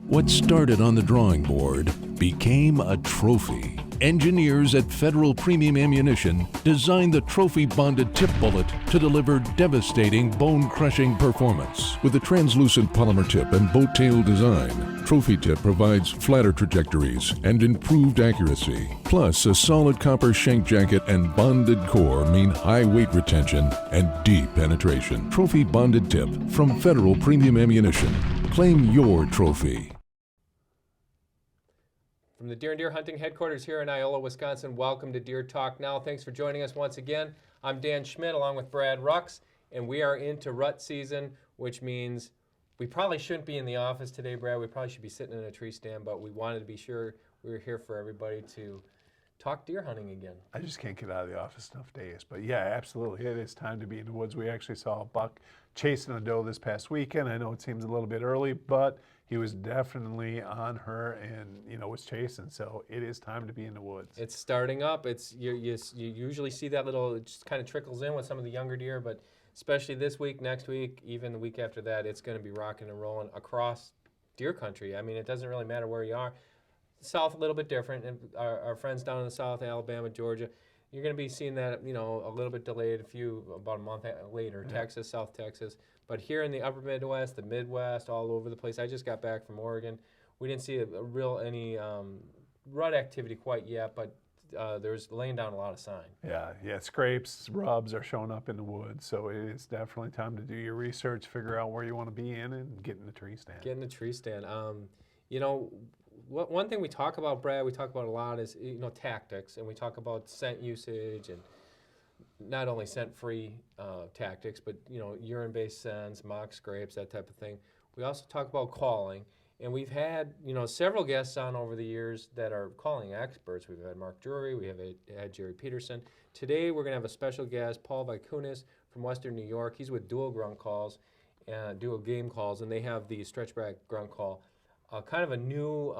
What started on the drawing board became a trophy. Engineers at Federal Premium Ammunition designed the trophy-bonded tip bullet to deliver devastating, bone-crushing performance. With a translucent polymer tip and boat tail design, Trophy Tip provides flatter trajectories and improved accuracy. Plus, a solid copper shank jacket and bonded core mean high weight retention and deep penetration. Trophy Bonded Tip from Federal Premium Ammunition. Claim your trophy. From the Deer and Deer Hunting headquarters here in Iola, Wisconsin, welcome to Deer Talk Now. Thanks for joining us once again. I'm Dan Schmidt along with Brad Rucks, and we are into rut season, which means we probably shouldn't be in the office today, Brad. We probably should be sitting in a tree stand, but we wanted to be sure we were here for everybody to talk deer hunting again. I just can't get out of the office enough days. But yeah, absolutely. It is time to be in the woods. We actually saw a buck chasing a doe this past weekend. I know it seems a little bit early, but he was definitely on her and, was chasing. So it is time to be in the woods. It's starting up. You usually see that it just kind of trickles in with some of the younger deer, but especially this week, next week, even the week after that, it's going to be rocking and rolling across deer country. I mean, it doesn't really matter where you are. South a little bit different, and our friends down in the South, Alabama, Georgia, you're going to be seeing that, a little bit delayed, about a month later, yeah. Texas, South Texas. But here in the upper Midwest, the Midwest, all over the place. I just got back from Oregon. We didn't see any rut activity quite yet, but there's laying down a lot of sign. Yeah, scrapes, rubs are showing up in the woods, so it is definitely time to do your research, figure out where you want to be in, and get in the tree stand. Get in the tree stand. One thing we talk about, Brad, we talk about a lot is tactics, and we talk about scent usage and not only scent-free tactics, but urine-based scents, mock scrapes, that type of thing. We also talk about calling, and we've had several guests on over the years that are calling experts. We've had Mark Drury, we have had Jerry Peterson. Today we're going to have a special guest, Paul Vaicunas from Western New York. He's with Duel Grunt Calls, Duel Game Calls, and they have the stretchback grunt call. Kind of a new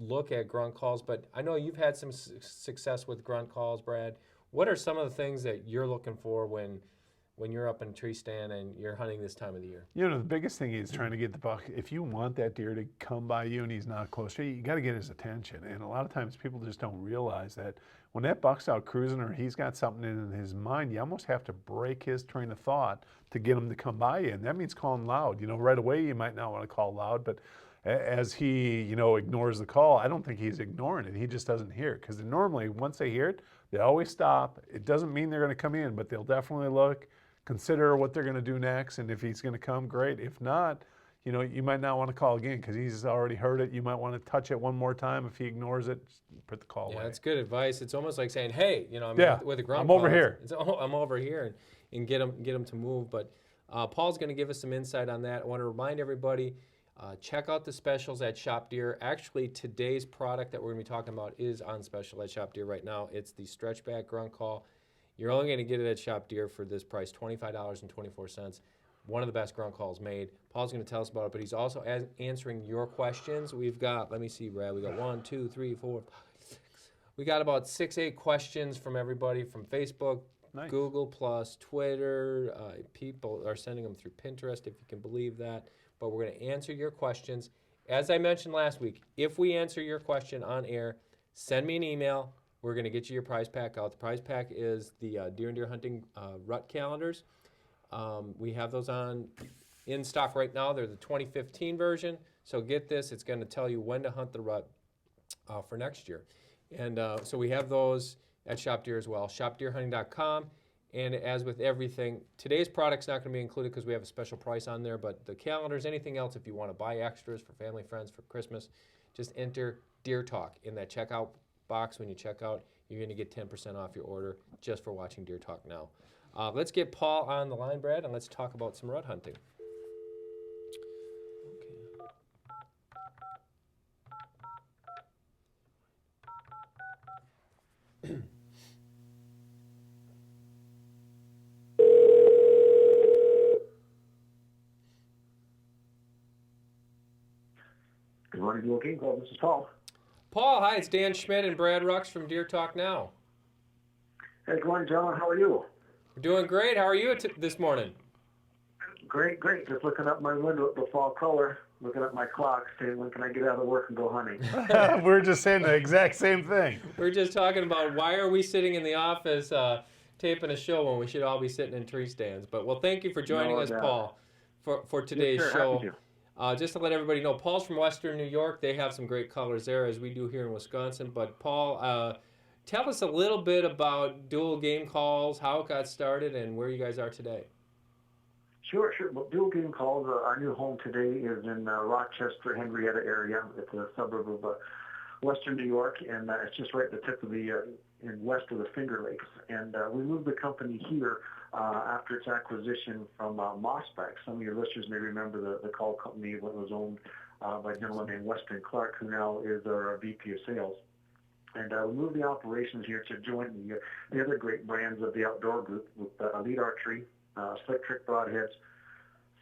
look at grunt calls, but I know you've had some success with grunt calls, Brad. What are some of the things that you're looking for when you're up in a tree stand and you're hunting this time of the year? The biggest thing is trying to get the buck. If you want that deer to come by you and he's not close to you, you got to get his attention. And a lot of times people just don't realize that when that buck's out cruising or he's got something in his mind, you almost have to break his train of thought to get him to come by you. And that means calling loud. Right away you might not want to call loud, but as he, ignores the call, I don't think he's ignoring it. He just doesn't hear it. Because normally, once they hear it, they always stop. It doesn't mean they're going to come in, but they'll definitely look, consider what they're going to do next, and if he's going to come, great. If not, you might not want to call again because he's already heard it. You might want to touch it one more time. If he ignores it, put the call away. Yeah, that's good advice. It's almost like saying, hey, with a grunt I'm call, over here. I'm over here, and get him to move. But Paul's going to give us some insight on that. I want to remind everybody, check out the specials at Shop Deer. Actually, today's product that we're going to be talking about is on special at Shop Deer right now. It's the stretchback grunt call. You're only going to get it at Shop Deer for this price, $25.24. One of the best grunt calls made. Paul's going to tell us about it, but he's also answering your questions. We've got, let me see, Brad, we got 1, 2, 3, 4, 5, 6. We got about 6, 8 questions from everybody from Facebook, nice. Google+, Twitter. People are sending them through Pinterest, if you can believe that. But we're going to answer your questions. As I mentioned last week, if we answer your question on air, send me an email. We're going to get you your prize pack out. The prize pack is the Deer and Deer Hunting rut calendars. We have those in stock right now. They're the 2015 version. So get this. It's going to tell you when to hunt the rut for next year. And so we have those at Shop Deer as well, shopdeerhunting.com. And as with everything, today's product's not going to be included because we have a special price on there, but the calendars, anything else, if you want to buy extras for family, friends, for Christmas, just enter Deer Talk in that checkout box. When you check out, you're going to get 10% off your order just for watching Deer Talk Now. Let's get Paul on the line, Brad, and let's talk about some rut hunting. Okay. Good morning, Duel Game Call. This is Paul. Paul, hi, it's Dan Schmidt and Brad Rucks from Deer Talk Now. Hey, good morning, gentlemen. How are you? We're doing great. How are you this morning? Great. Just looking up my window at the fall color. looking at my clock, saying, when can I get out of work and go hunting? We're just saying the exact same thing. We're just talking about why are we sitting in the office taping a show when we should all be sitting in tree stands. But well, thank you for joining No us, doubt. Paul, for today's Yes, sir. show. Happy to. Just to let everybody know, Paul's from Western New York. They have some great colors there, as we do here in Wisconsin. But Paul, tell us a little bit about Duel Game Calls, how it got started, and where you guys are today. Sure. Well, Duel Game Calls, our new home today is in Rochester, Henrietta area. It's a suburb of Western New York, and it's just right at the tip of in west of the Finger Lakes. And we moved the company here after its acquisition from Mossback. Some of your listeners may remember the call company when it was owned by a gentleman named Weston Clark, who now is our VP of Sales. And we moved the operations here to join the other great brands of the outdoor group with Elite Archery, Slick Trick Broadheads,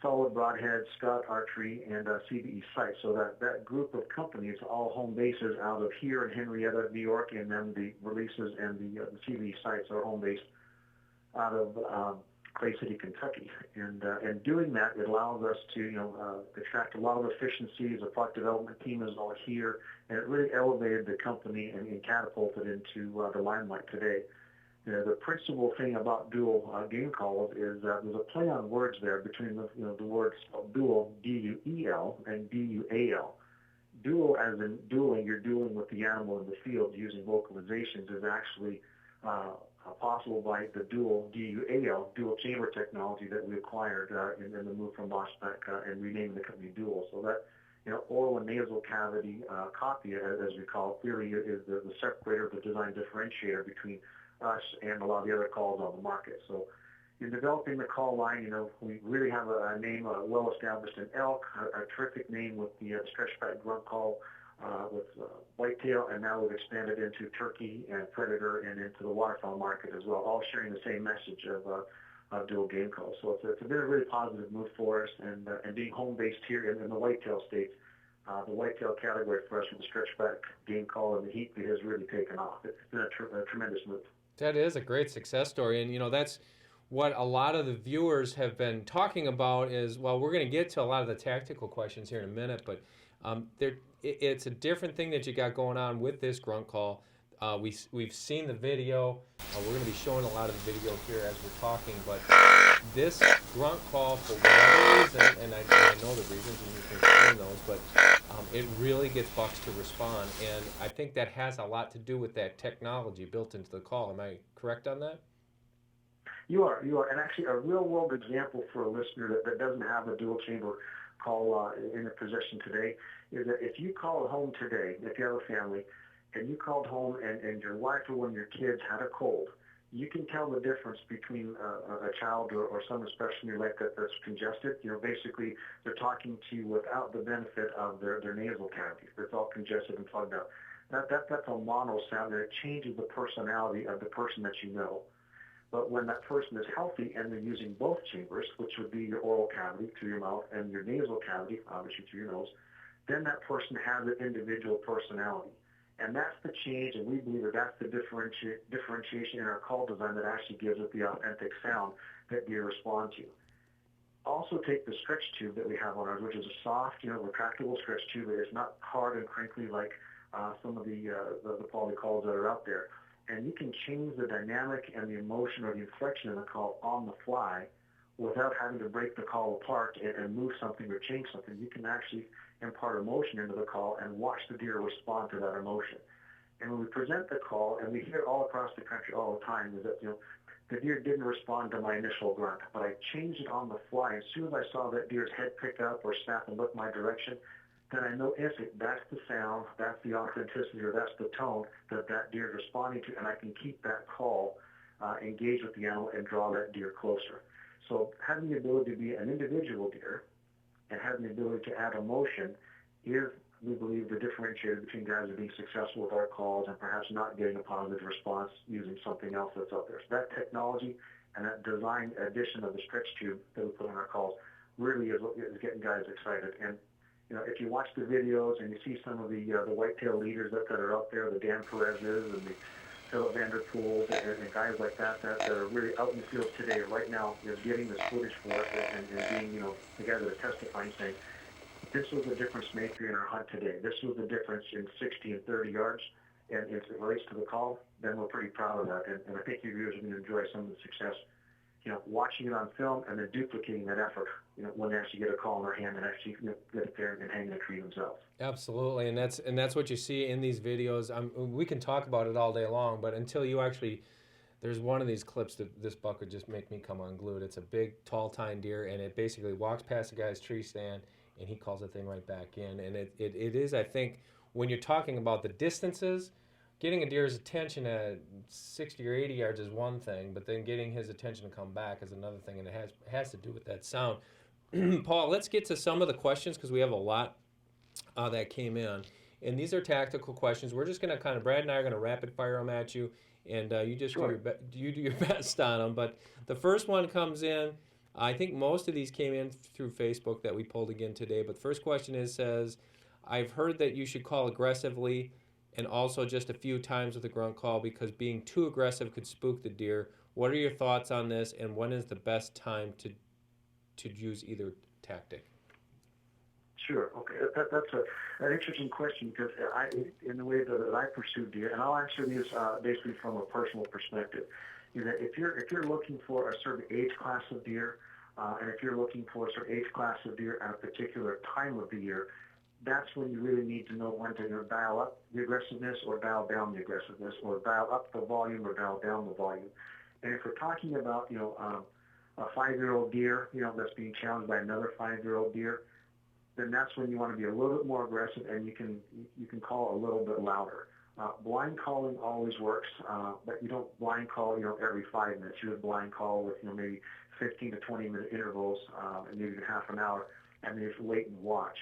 Solid Broadheads, Scott Archery, and CBE Sights. So that group of companies, all home bases out of here in Henrietta, New York, and then the releases and the CBE Sights are home based out of Clay City, Kentucky. And doing that, it allows us to extract a lot of efficiencies. The product development team is all here, and it really elevated the company and catapulted into the limelight today. The principal thing about Duel Game Calls is there's a play on words there between the words duel, D-U-E-L, and D-U-A-L. Duel, as in dueling, you're dueling with the animal in the field using vocalizations, is actually possible by the Duel, D-U-A-L, dual chamber technology that we acquired in the move from Mossback and renaming the company Duel. So that oral and nasal cavity copy, as we call it, really is the separator, the design differentiator between us and a lot of the other calls on the market. So in developing the call line, we really have a name well established in elk, a terrific name with the stretchback grunt call with Whitetail, and now we've expanded into turkey and predator and into the waterfowl market as well, all sharing the same message of Duel Game Calls. So it's been a really positive move for us, and being home based here in the whitetail states. The whitetail category for us with the stretchback game call and the heat has really taken off. It's been a tremendous move. That is a great success story, and that's what a lot of the viewers have been talking about is, well, we're going to get to a lot of the tactical questions here in a minute, but it's a different thing that you got going on with this grunt call. We've seen the video. We're going to be showing a lot of the video here as we're talking, but this grunt call, for whatever reason, and I know the reasons, and you can explain those, but it really gets bucks to respond, and I think that has a lot to do with that technology built into the call. Am I correct on that? You are, and actually a real-world example for a listener that doesn't have a dual chamber call in their possession today is that if you call home today, if you have a family, and you called home and your wife or one of your kids had a cold, you can tell the difference between a child or someone special in your life that's congested. Basically they're talking to you without the benefit of their nasal cavity. It's all congested and plugged up. That's a mono sound, and it changes the personality of the person that you know. But when that person is healthy and they're using both chambers, which would be your oral cavity through your mouth and your nasal cavity, obviously through your nose, then that person has an individual personality. And that's the change, and we believe that's the differentiation in our call design that actually gives it the authentic sound that deer respond to. Also take the stretch tube that we have on ours, which is a soft, retractable stretch tube. It's not hard and crinkly like some of the quality calls that are out there. And you can change the dynamic and the emotion or the inflection in the call on the fly without having to break the call apart and move something or change something. You can actually impart emotion into the call and watch the deer respond to that emotion. And when we present the call, and we hear all across the country all the time, is that the deer didn't respond to my initial grunt, but I changed it on the fly. As soon as I saw that deer's head pick up or snap and look my direction, then I know instantly that's the sound, that's the authenticity, or that's the tone that deer is responding to, and I can keep that call engaged with the animal and draw that deer closer. So having the ability to be an individual deer and having the ability to add emotion is, we believe, the differentiator between guys that are being successful with our calls and perhaps not getting a positive response using something else that's out there. So that technology and that design addition of the stretch tube that we put on our calls really is getting guys excited. And if you watch the videos and you see some of the whitetail leaders that are out there, the Dan Perez's and the Philip Vanderpool and guys like that are really out in the field today, right now, getting this footage for it and being, the guys that are testifying saying, this was the difference maker in our hunt today. This was the difference in 60 and 30 yards. And if it relates to the call, then we're pretty proud of that. And I think your viewers are going to enjoy some of the success, watching it on film and then duplicating that effort, when they actually get a call in their hand and actually get it there and hang in a tree themselves. Absolutely, and that's what you see in these videos. We can talk about it all day long, but until you actually, there's one of these clips that this buck would just make me come unglued. It's a big, tall tine deer, and it basically walks past the guy's tree stand, and he calls the thing right back in. And it is, I think, when you're talking about the distances, getting a deer's attention at 60 or 80 yards is one thing, but then getting his attention to come back is another thing, and it has to do with that sound. Paul, let's get to some of the questions because we have a lot that came in. And these are tactical questions. We're just going to Brad and I are going to rapid fire them at you, and you just Sure. do your best on them. But the first one comes in, I think most of these came in through Facebook that we pulled again today. But the first question says, I've heard that you should call aggressively and also just a few times with a grunt call because being too aggressive could spook the deer. What are your thoughts on this, and when is the best time to use either tactic? Sure. Okay. That's an interesting question because in the way that I pursue deer, and I'll answer these basically from a personal perspective, is that if you're looking for a certain age class of deer, and if you're looking for a certain age class of deer at a particular time of the year, that's when you really need to know when to dial up the aggressiveness or dial down the aggressiveness, or dial up the volume or dial down the volume. And if we're talking about a 5-year-old deer that's being challenged by another 5-year-old deer, then that's when you want to be a little bit more aggressive, and you can call a little bit louder. Blind calling always works, but you don't blind call every 5 minutes. You would blind call with maybe 15 to 20 minute intervals, and maybe even half an hour, and then just wait and watch.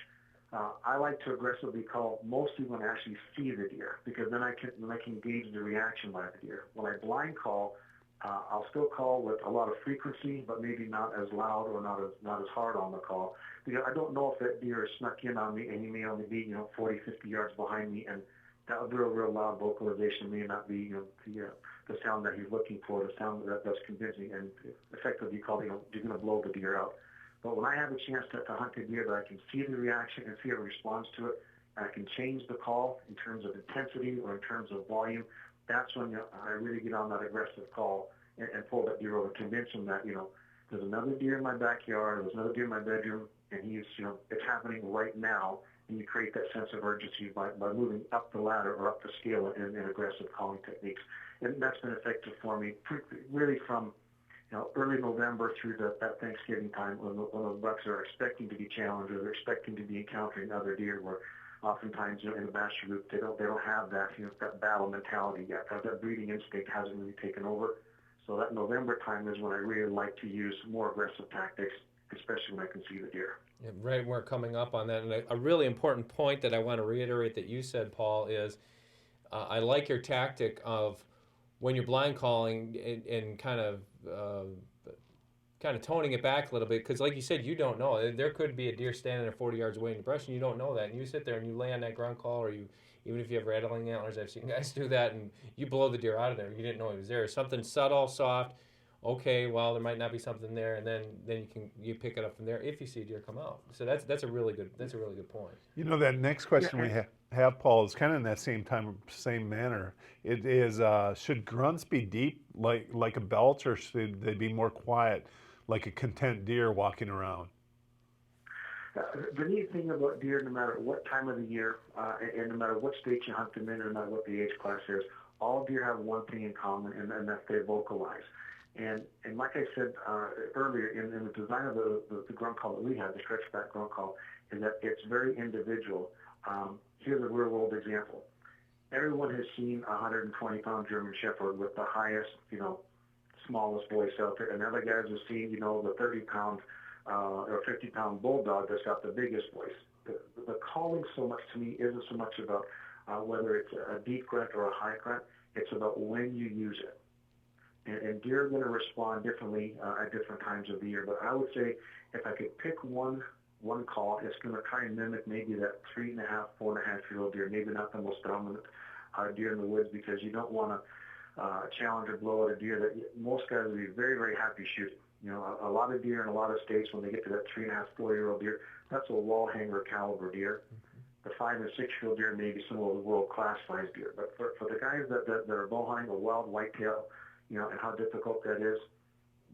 I like to aggressively call mostly when I actually see the deer, because then I can gauge the reaction by the deer. When I blind call, I'll still call with a lot of frequency, but maybe not as loud or not as hard on the call. Because I don't know if that deer is snuck in on me and he may only be 40, 50 yards behind me, and that real loud vocalization may not be the sound that he's looking for, the sound that's convincing and effectively called you're going to blow the deer out. But when I have a chance to hunt a deer that I can see the reaction and see a response to it, and I can change the call in terms of intensity or in terms of volume, that's when I really get on that aggressive call and pull that deer over and convince him that, there's another deer in my backyard, there's another deer in my bedroom, and he's, it's happening right now. And you create that sense of urgency by moving up the ladder or up the scale in aggressive calling techniques. And that's been effective for me really from early November through that Thanksgiving time when the bucks are expecting to be challenged or they're expecting to be encountering other deer, where oftentimes in the master group they don't have that that battle mentality yet. That breeding instinct hasn't really taken over. So that November time is when I really like to use more aggressive tactics, especially when I can see the deer. Yeah, right, we're coming up on that. And a really important point that I want to reiterate that you said, Paul, is I like your tactic of when you're blind calling and kind of toning it back a little bit, because like you said, you don't know. There could be a deer standing there 40 yards away in the brush, and you don't know that. And you sit there and you lay on that grunt call, or even if you have rattling antlers, I've seen guys do that, and you blow the deer out of there. You didn't know he was there. Something subtle, soft. Okay, well, there might not be something there, and then you pick it up from there if you see a deer come out. So that's a really good point. That next question we have, Paul, is kind of in that same manner. It is, should grunts be deep like a belch, or should they be more quiet, like a content deer walking around? The neat thing about deer, no matter what time of the year, and no matter what state you hunt them in, no matter what the age class is, all deer have one thing in common, and that they vocalize. And like I said earlier, in the design of the grunt call that we have, the stretch back grunt call, is that it's very individual. Here's a real world example. Everyone has seen a 120-pound German Shepherd with the highest, smallest voice out there, and other guys have seen, the 30-pound or 50-pound bulldog that's got the biggest voice. The calling so much to me isn't so much about whether it's a deep grunt or a high grunt. It's about when you use it. And deer are going to respond differently at different times of the year. But I would say if I could pick one call, it's going to try and mimic maybe that 3.5, 4.5-year-old deer, maybe not the most dominant deer in the woods, because you don't want to challenge or blow at a deer that most guys would be very, very happy shooting. You know, a lot of deer in a lot of states, when they get to that 3.5, 4-year-old deer, that's a wall hanger caliber deer. The 5 and 6-year-old deer may be some of the world-class size deer. But for the guys that are bow hunting a wild whitetail, you know, and how difficult that is,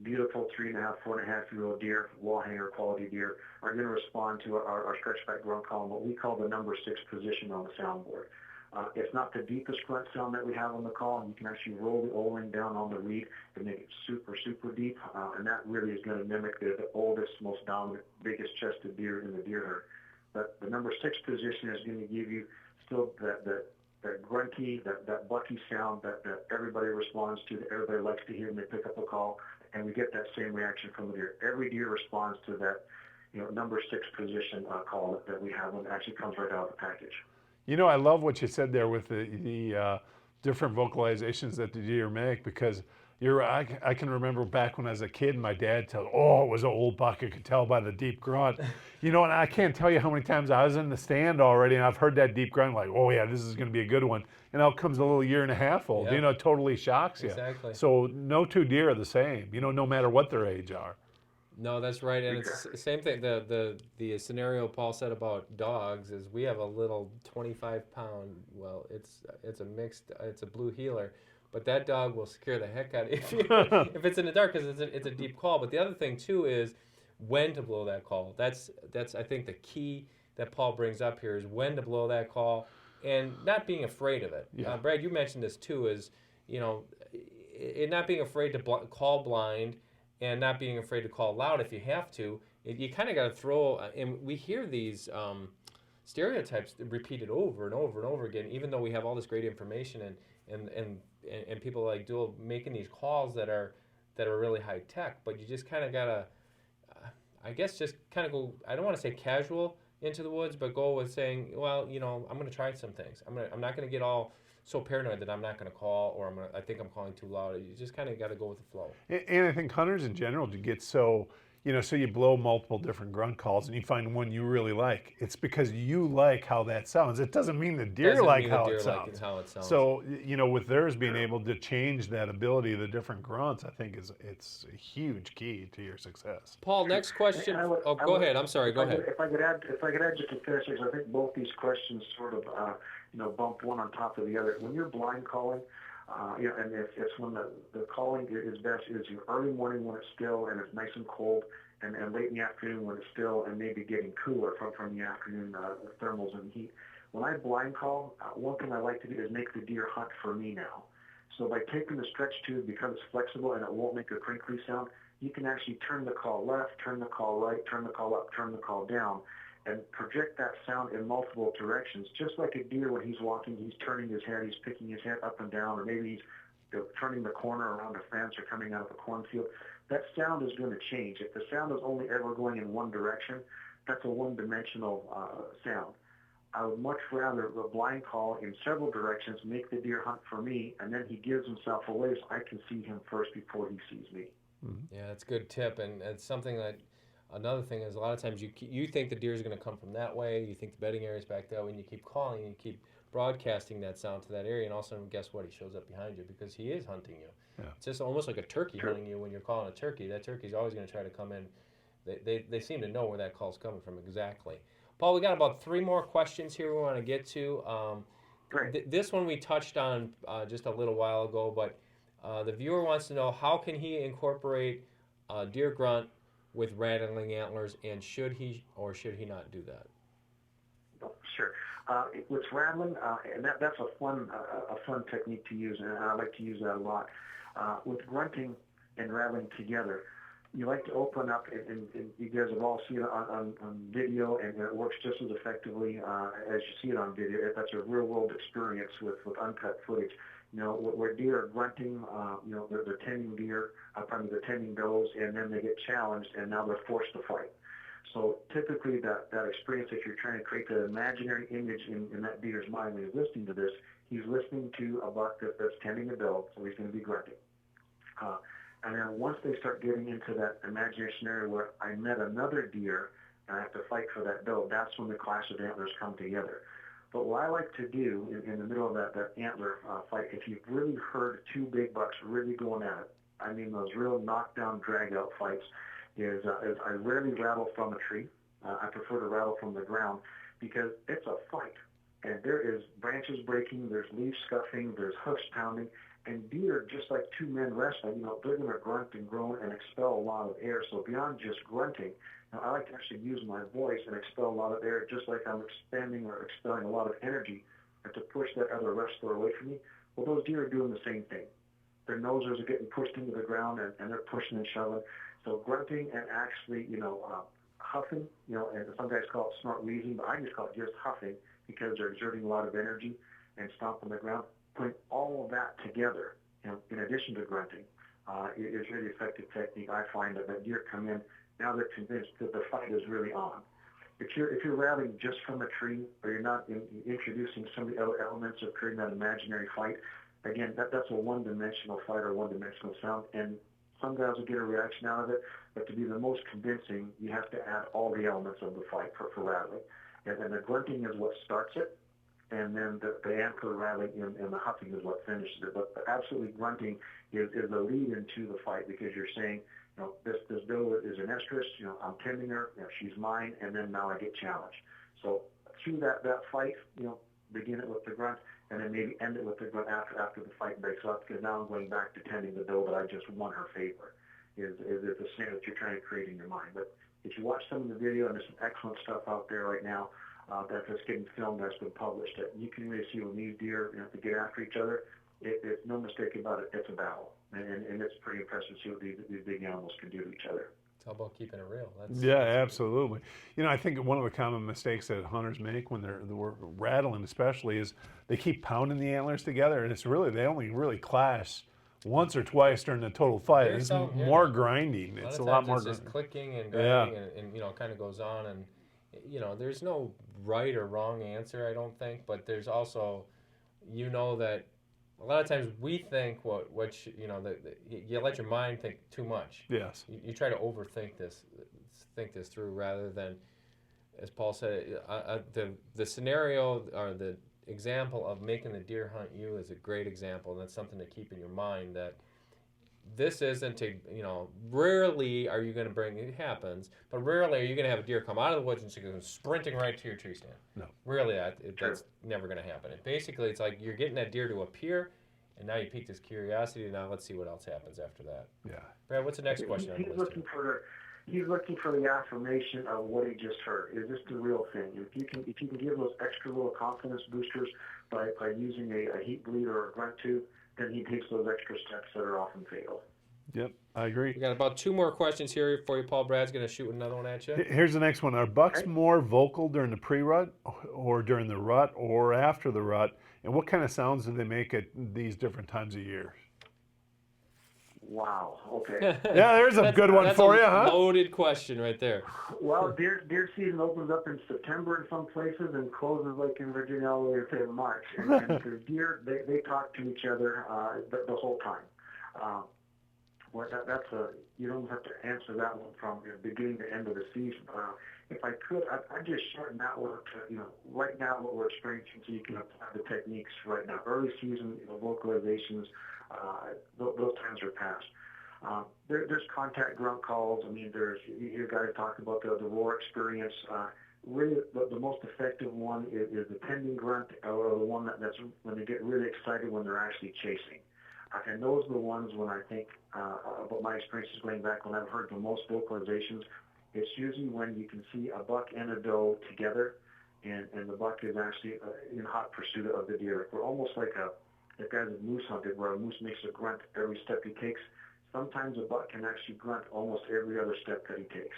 beautiful 3.5, 4.5-year-old deer, wall hanger quality deer, are going to respond to our stretchback grunt call, what we call the number 6 position on the soundboard. It's not the deepest grunt sound that we have on the call, and you can actually roll the O-ring down on the reed to make it super, super deep, and that really is going to mimic the oldest, most dominant, biggest chested deer in the deer herd. But the number 6 position is going to give you still that grunty, that bucky sound that everybody responds to, that everybody likes to hear when they pick up a call, and we get that same reaction from the deer. Every deer responds to that, you know, number 6 position call that we have when it actually comes right out of the package. You know, I love what you said there with the different vocalizations that the deer make, because I can remember back when I was a kid, my dad told, oh, it was an old buck. I could tell by the deep grunt. You know, and I can't tell you how many times I was in the stand already and I've heard that deep grunt, like, oh yeah, this is going to be a good one. And out comes a little 1.5-year old. Yeah. You know, it totally shocks you. Exactly. So no 2 deer are the same, you know, no matter what their age are. No, that's right, and it's the same thing. The scenario Paul said about dogs is we have a little 25-pound. Well, it's a mixed. It's a blue heeler, but that dog will scare the heck out of you if it's in the dark, because it's a deep call. But the other thing too is when to blow that call. That's I think the key that Paul brings up here is when to blow that call and not being afraid of it. Yeah. Brad, you mentioned this too. Is not being afraid to call blind. And not being afraid to call loud if you have to. You kind of got to throw, and we hear these stereotypes repeated over and over and over again, even though we have all this great information and people like Duel making these calls that are really high tech. But you just kind of got to, I guess, just kind of go, I don't want to say casual into the woods, but go with saying, well, you know, I'm going to try some things. I'm not going to get all so paranoid that I'm not going to call, or I think I'm calling too loud. You just kind of got to go with the flow. And I think hunters in general get so, you know, so you blow multiple different grunt calls and you find one you really like. It's because you like how that sounds. It doesn't mean the deer like how it sounds. So, you know, with theirs being able to change that ability of the different grunts, I think it's a huge key to your success. Paul, next question. Go ahead. I'm sorry. Go ahead. If I could add just to finish, because I think both these questions sort of, bump one on top of the other. When you're blind calling, and it's when the calling is best is your early morning when it's still and it's nice and cold, and late in the afternoon when it's still and maybe getting cooler from the afternoon thermals and heat. When I blind call, one thing I like to do is make the deer hunt for me now. So by taking the stretch tube, because it's flexible and it won't make a crinkly sound, you can actually turn the call left, turn the call right, turn the call up, turn the call down, and project that sound in multiple directions. Just like a deer when he's walking, he's turning his head, he's picking his head up and down, or maybe he's turning the corner around a fence or coming out of a cornfield. That sound is going to change. If the sound is only ever going in one direction, that's a one-dimensional sound. I would much rather a blind call in several directions, make the deer hunt for me, and then he gives himself away so I can see him first before he sees me. Yeah, that's a good tip, and it's something that. Another thing is a lot of times you think the deer is going to come from that way, you think the bedding area is back that way, and you keep calling and you keep broadcasting that sound to that area, and all of a sudden, guess what? He shows up behind you because he is hunting you. Yeah. It's just almost like a turkey hunting you when you're calling a turkey. That turkey's always going to try to come in. They seem to know where that call's coming from exactly. Paul, we got about 3 more questions here we want to get to. Great. This one we touched on just a little while ago, but the viewer wants to know how can he incorporate deer grunt with rattling antlers, and should he or should he not do that? Sure. With rattling, and that's a fun technique to use, and I like to use that a lot. With grunting and rattling together, you like to open up, and you guys have all seen it on video, and it works just as effectively as you see it on video. That's a real-world experience with uncut footage. You know, where deer are grunting, they're tending deer, they're tending does, and then they get challenged, and now they're forced to fight. So typically that experience, if you're trying to create the imaginary image in that deer's mind when he's listening to this, he's listening to a buck that's tending a doe, so he's going to be grunting. And then once they start getting into that imaginary scenario where I met another deer and I have to fight for that doe, that's when the clash of antlers come together. But what I like to do in the middle of that antler fight, if you've really heard 2 big bucks really going at it, I mean those real knockdown, drag-out fights, is I rarely rattle from a tree. I prefer to rattle from the ground because it's a fight. And there is branches breaking, there's leaves scuffing, there's hoofs pounding, and deer, just like two men wrestling, they're going to grunt and groan and expel a lot of air. So beyond just grunting, I like to actually use my voice and expel a lot of air, just like I'm expending or expelling a lot of energy to push that other wrestler away from me. Well, those deer are doing the same thing. Their noses are getting pushed into the ground, and they're pushing and shoving. So grunting and actually, huffing, and some guys call it snort wheezing, but I just call it just huffing because they're exerting a lot of energy and stomping the ground. Putting all of that together, in addition to grunting, is really effective technique. I find that deer come in, now they're convinced that the fight is really on. If you're rattling just from a tree, or you're not introducing some of the other elements of creating that imaginary fight, again, that's a one-dimensional fight or one-dimensional sound, and some guys will get a reaction out of it, but to be the most convincing, you have to add all the elements of the fight for rattling. And the grunting is what starts it, and then the antler rattling and the huffing is what finishes it. But absolutely grunting is the lead into the fight because you're saying, this doe is an estrus, I'm tending her, she's mine, and then now I get challenged. So through that fight, begin it with the grunt, and then maybe end it with the grunt after the fight breaks up, because now I'm going back to tending the doe that I just won her favor, is the scenario that you're trying to create in your mind. But if you watch some of the video, and there's some excellent stuff out there right now that's getting filmed, that's been published, that you can really see when these deer to get after each other, it's no mistake about it, it's a battle. And it's pretty impressive to see what these big animals can do to each other. It's all about keeping it real. Yeah, absolutely. I think one of the common mistakes that hunters make when they're rattling especially is they keep pounding the antlers together, and they only really clash once or twice during the total fight. It's more grinding. It's a lot more. It's just clicking and grinding, and kind of goes on, and there's no right or wrong answer, I don't think, but there's also, that a lot of times we think you let your mind think too much. Yes. You try to overthink think this through rather than, as Paul said, the scenario or the example of making the deer hunt you is a great example, and that's something to keep in your mind, that this isn't rarely are you going to bring, it happens, but rarely are you going to have a deer come out of the woods and go sprinting right to your tree stand. No. Rarely that's never going to happen. And basically it's like you're getting that deer to appear, and now you piqued his curiosity, now let's see what else happens after that. Yeah. Brad, what's the next question on the list? He's looking for the affirmation of what he just heard. Is this the real thing? If you can give those extra little confidence boosters by using a heat bleed or a grunt tube, then he takes those extra steps that are often fatal. Yep, I agree. We got about 2 more questions here for you, Paul. Brad's going to shoot another one at you. Here's the next one. Are bucks more vocal during the pre-rut or during the rut or after the rut? And what kind of sounds do they make at these different times of year? Wow, okay. Yeah, there's a good one for you, huh? Loaded question right there. Well, deer season opens up in September in some places and closes like in Virginia all the way to March. And the deer, they talk to each other the whole time. You don't have to answer that one from beginning to end of the season. If I could, I'd just shorten that one to, right now what we're experiencing, so you can apply the techniques right now. Early season vocalizations, those times are past. There's contact grunt calls. I mean, you hear guys talk about the roar experience. Really, the most effective one is the tending grunt, or the one that's when they get really excited when they're actually chasing. And those are the ones when I think about my experiences going back when I've heard the most vocalizations. It's usually when you can see a buck and a doe together, and the buck is actually in hot pursuit of the deer. We're almost like if guys have moose hunted, where a moose makes a grunt every step he takes. Sometimes a buck can actually grunt almost every other step that he takes.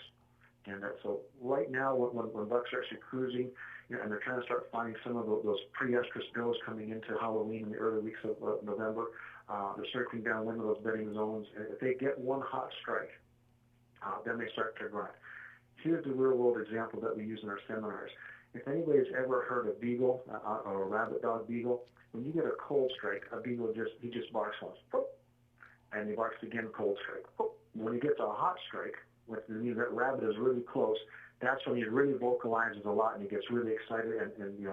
And so right now, when bucks are actually cruising, and they're trying to start finding some of those pre-estrus does coming into Halloween in the early weeks of November, they're circling down one of those bedding zones. And if they get one hot strike, then they start to grunt. Here's the real-world example that we use in our seminars. If anybody's ever heard a beagle or a rabbit dog beagle, when you get a cold strike, a beagle just barks once, and he barks again, cold strike. When he gets a hot strike, which means that rabbit is really close, that's when he really vocalizes a lot and he gets really excited and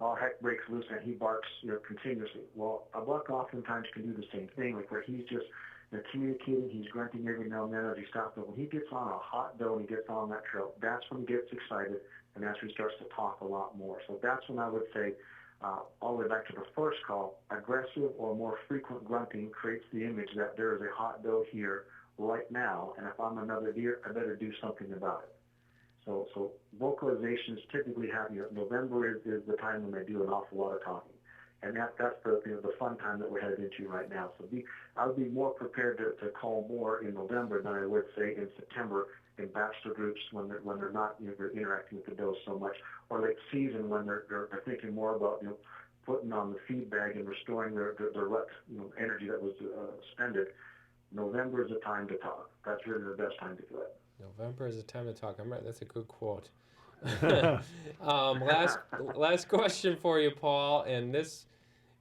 all heck breaks loose and he barks continuously. Well, a buck oftentimes can do the same thing, like where he's just They're communicating. He's grunting every now and then as he stops. But when he gets on a hot doe and he gets on that trail, that's when he gets excited, and that's when he starts to talk a lot more. So that's when I would say, all the way back to the first call, aggressive or more frequent grunting creates the image that there is a hot doe here right now, and if I'm another deer, I better do something about it. So vocalizations typically have, November is the time when they do an awful lot of talking. And that's the fun time that we're headed into right now. So I would be more prepared to call more in November than I would say in September in bachelor groups when they're not they're interacting with the doe so much, or late season when they're thinking more about putting on the feed bag and restoring their rut energy that was expended. November is the time to talk. That's really the best time to do it. November is the time to talk. I'm right. That's a good quote. Last question for you, Paul, and this.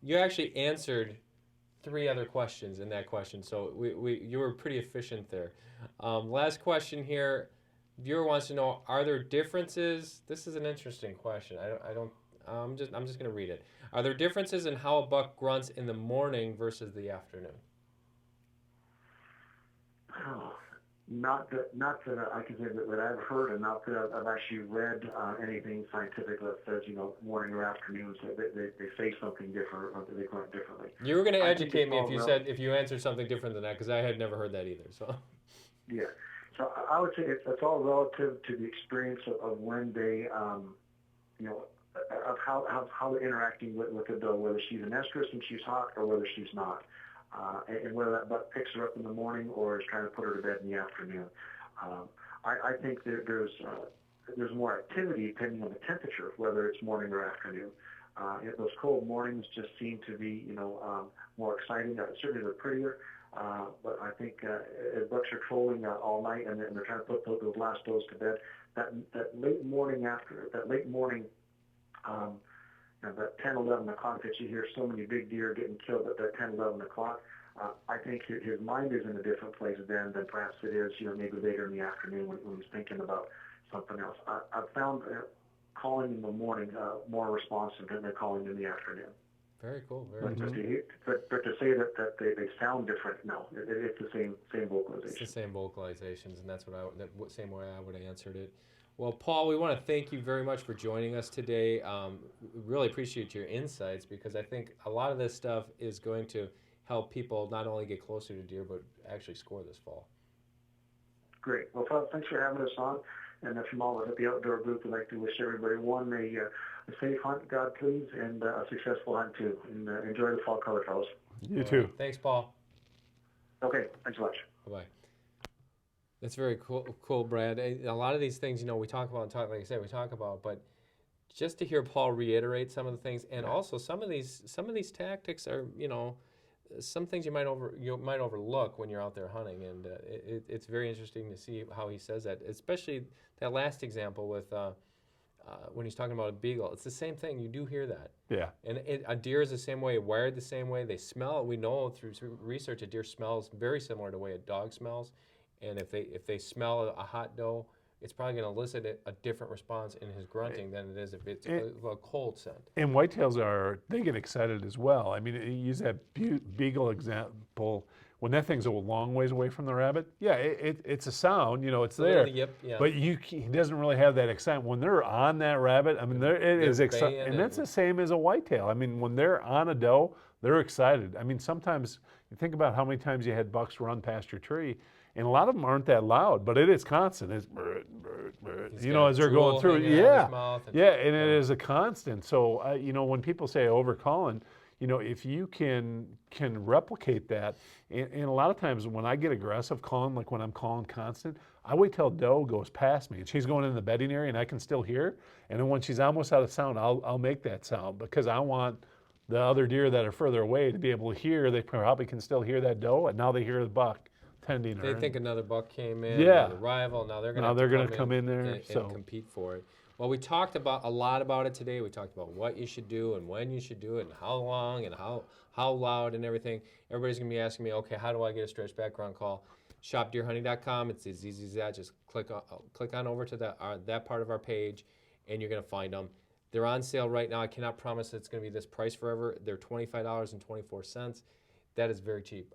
You actually answered 3 other questions in that question, so you were pretty efficient there. Last question here. Viewer wants to know: are there differences? This is an interesting question. I'm just going to read it. Are there differences in how a buck grunts in the morning versus the afternoon? Oh, not that I can say that I've heard, and not that I've actually read anything scientific that says morning or afternoons they say something different or they grunt differently. You were going to educate me if you answered something different than that, because I had never heard that either. So yeah, so I would say it's all relative to the experience of when they of how they're interacting with the doe, whether she's an estrus and she's hot or whether she's not. And whether that buck picks her up in the morning or is trying to put her to bed in the afternoon. I think that there's more activity depending on the temperature, whether it's morning or afternoon. Those cold mornings just seem to be, more exciting. Certainly they're prettier, but I think as bucks are trolling all night and they're trying to put those last does to bed, that late morning, that 10, 11 o'clock that you hear so many big deer getting killed at that 10, 11 o'clock, I think his mind is in a different place then than perhaps it is, maybe later in the afternoon when he's thinking about something else. I've found calling in the morning more responsive than they're calling in the afternoon. Very cool. But to say that they sound different, no, it's the same vocalization. It's the same vocalizations, and that's same way I would have answered it. Well, Paul, we want to thank you very much for joining us today. Really appreciate your insights, because I think a lot of this stuff is going to help people not only get closer to deer, but actually score this fall. Great. Well, thanks for having us on. And from all of us at the Outdoor Group, I'd like to wish everybody a safe hunt, God please, and a successful hunt too. And enjoy the fall color, fellas. You too. Thanks, Paul. Okay. Thanks so much. Bye-bye. That's very cool, Brad. A lot of these things, we talk about, like I said, but just to hear Paul reiterate some of the things, and also some of these tactics are, some things you might overlook when you're out there hunting, and it's very interesting to see how he says that, especially that last example with when he's talking about a beagle. It's the same thing. You do hear that. Yeah. And a deer is the same way, wired the same way. They smell. We know through research a deer smells very similar to the way a dog smells. And if they smell a hot doe, it's probably going to elicit a different response in his grunting than it is if it's a cold scent. And whitetails they get excited as well. I mean, you use that beagle example. When that thing's a long ways away from the rabbit, it's a sound, it's there. Yip, yeah. But he doesn't really have that excitement. When they're on that rabbit, I mean, it is exciting. And that's the same as a whitetail. I mean, when they're on a doe, they're excited. I mean, sometimes you think about how many times you had bucks run past your tree, and a lot of them aren't that loud, but it is constant. It's as they're going through. And it is a constant. So, when people say overcalling, if you can replicate that, and a lot of times when I get aggressive calling, like when I'm calling constant, I wait till doe goes past me and she's going in the bedding area and I can still hear. And then when she's almost out of sound, I'll make that sound, because I want the other deer that are further away to be able to hear. They probably can still hear that doe, and now they hear the buck tending her. They think another buck came in, a rival. Now they're going to come in there and compete for it. Well, we talked a lot about it today. We talked about what you should do and when you should do it and how long and how loud and everything. Everybody's going to be asking me, okay, how do I get a stretch background call? ShopDeerHunting.com. It's as easy as that. Just click on over to that part of our page, and you're going to find them. They're on sale right now. I cannot promise it's going to be this price forever. They're $25.24. That is very cheap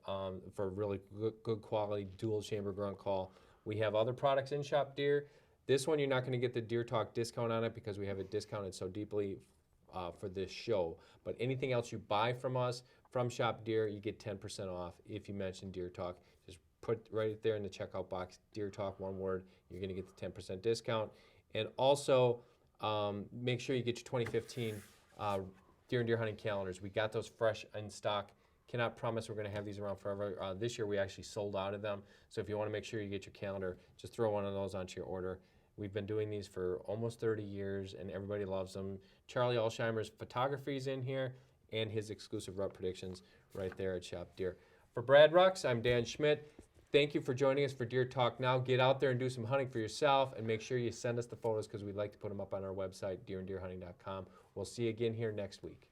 for really good quality dual chamber grunt call. We have other products in Shop Deer. This one you're not going to get the Deer Talk discount on it because we have it discounted so deeply for this show. But anything else you buy from us, from Shop Deer, you get 10% off if you mention Deer Talk. Just put right there in the checkout box, Deer Talk, one word, you're going to get the 10% discount. And also, make sure you get your 2015 deer and deer hunting calendars. We got those fresh in stock. Cannot promise we're going to have these around forever. This year we actually sold out of them. So if you want to make sure you get your calendar, just throw one of those onto your order. We've been doing these for almost 30 years, and everybody loves them. Charlie Alsheimer's photography is in here, and his exclusive rut predictions right there at Shop Deer. For Brad Rucks, I'm Dan Schmidt. Thank you for joining us for Deer Talk Now. Get out there and do some hunting for yourself, and make sure you send us the photos because we'd like to put them up on our website, deeranddeerhunting.com. We'll see you again here next week.